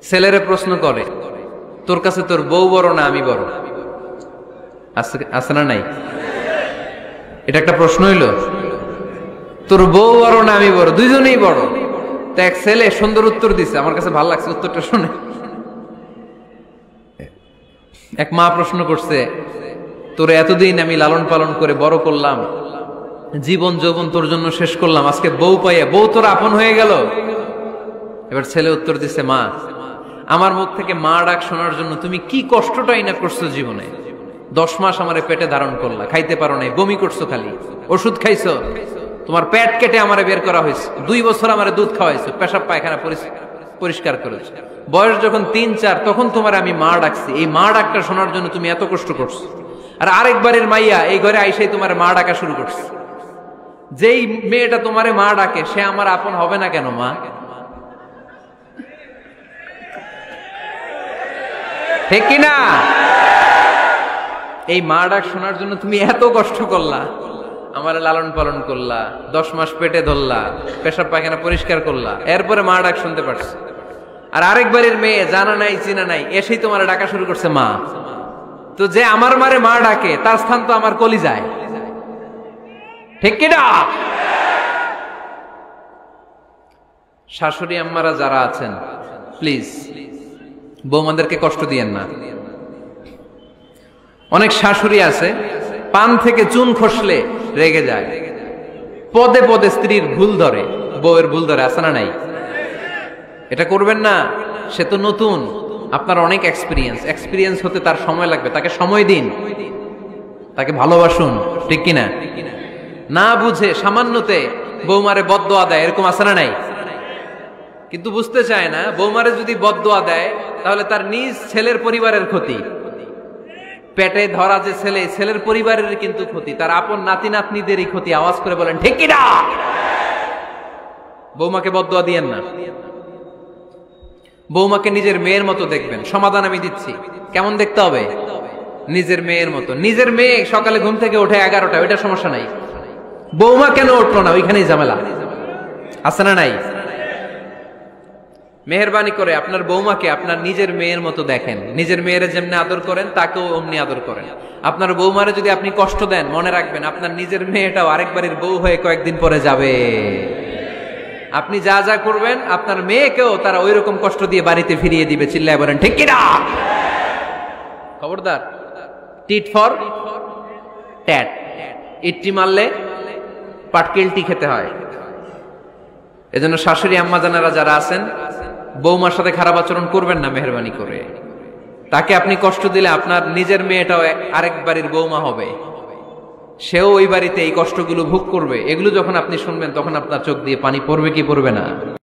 ছেলেরে প্রশ্ন করে, তোর কাছে তোর বউ বড় না আমি বড়? আছে না নাই? এটা একটা প্রশ্ন হইল। তোর বউ বড় না আমি বড়? দুইজনেই বড়। তো এক ছেলে সুন্দর উত্তর দিছে, আমার কাছে ভালো লাগছে উত্তরটা শুনে। এক মা প্রশ্ন করছে, তোর এতদিন আমি লালন পালন করে বড় করলাম, জীবন যৌবন তোর জন্য শেষ করলাম, আজকে বউ পাইয়া বউ তোর আপন হয়ে গেল। এবার ছেলে উত্তর দিছে, মা, আমার মুখ থেকে মা ডাক শোনার জন্য তুমি কি কষ্টটাই না করছো জীবনে। 10 মাস আমারে পেটে ধারণ করলা, খাইতে পারো নাই, বমি করছো, খালি ওষুধ খাইছো, তোমার পেট কেটে আমারে বের করা হয়েছে, 2 বছর আমারে দুধ খাওয়াইছো, পেশাব পায়খানা পরিষ্কার করেছো। বয়স যখন 3-4 তখন তোমার আমি মা ডাকছি, এই মা ডাকটা শোনার জন্য তুমি এত কষ্ট করছো। আর আরেকবারের মাইয়া এই ঘরে আইসাই তোমার মা ডাকা শুরু করছে। যেই মেয়েটা তোমারে মা ডাকে সে আমার আপন হবে না কেন মা? ঠিক কিনা? এই মা ডাক শোনার জন্য তুমি এত কষ্ট করলা, আমার লালন পালন করলা, 10 মাস পেটে ধরলা, পেশাব পায়খানা পরিষ্কার করলা, এরপরে মা ডাক শুনতে পারছো। আর আরেকবারের মেয়ে জানা নাই চিনা নাই এসেই তোমার ডাকা শুরু করছে মা। তো যে আমার মারে মা ডাকে তার স্থান তো আমার কলিজায়, ঠিক কিনা? শাশুড়ি আম্মারা যারা আছেন, প্লিজ বৌমাদেরকে কষ্ট দিয়েন না। অনেক শাশুড়ি আছে পান থেকে চুন খসলে রেগে যায়, পদে পদে স্ত্রীর ভুল ধরে, বউয়ের ভুল ধরে, আছে না নাই? এটা করবেন না। সে তো নতুন, আপনার অনেক এক্সপিরিয়েন্স হতে তার সময় লাগবে, তাকে সময় দিন, তাকে ভালোবাসুন, ঠিক কিনা? না বুঝে সামান্যতে বৌমারে বদদোয়া দেয়, এরকম আছে না নাই? কিন্তু বুঝতে চায় না, বৌমারে যদি বদদোয়া দেয় তাহলে তার নিজ ছেলের পরিবারের ক্ষতি, পেটে ধরা যে ছেলে, ছেলের পরিবারের কিন্তু ক্ষতি, তার আপন নাতি নাতনিদেরই ক্ষতি। আওয়াজ করে বলেন ঠিক কিনা? বৌমাকে বদদোয়া দিয়েন না। বৌমাকে নিজের মেয়ের মতো দেখবেন। সমাধান আমি দিচ্ছি। কেমন দেখতে হবে? নিজের মেয়ের মতো। নিজের মেয়ে সকালে ঘুম থেকে ওঠে 11টা, ওইটা সমস্যা নাই। বৌমা কেন উঠলো না, ওইখানেই ঝামেলা, আছে না নাই? মেহেরবানি করে আপনার বৌমাকে আপনার নিজের মেয়ের মতো দেখেন। নিজের মেয়েরে যেমনি আদর করেন তাকেও অমনি আদর করেন। আপনার বৌমারে যদি আপনি কষ্ট দেন, মনে রাখবেন আপনার নিজের মেয়েটাও আরেকবারের বউ হয়ে কয়েকদিন পরে যাবে। আপনি যা যা করবেন আপনার মেয়েকেও তারা ওই রকম কষ্ট দিয়ে বাড়িতে ফিরিয়ে দিবে। চিল্লায় বলেন ঠিক কিনা? খবরদার, টিট ফর ট্যাট। ইট্টি মারলে পাটকেলটি খেতে হয়। এজন্য শাশুড়ি আম্মা জানারা যারা আছেন, বৌমার সাথে খারাপ আচরণ করবেন না মেহেরবানি করে। তাকে আপনি কষ্ট দিলে আপনার নিজের মেয়েটাও আরেক বাড়ির বৌমা হবে, সেও ওই বাড়িতে এই কষ্টগুলো ভোগ করবে। এগুলো যখন আপনি শুনবেন তখন আপনার চোখ দিয়ে পানি পড়বে কি পড়বে না?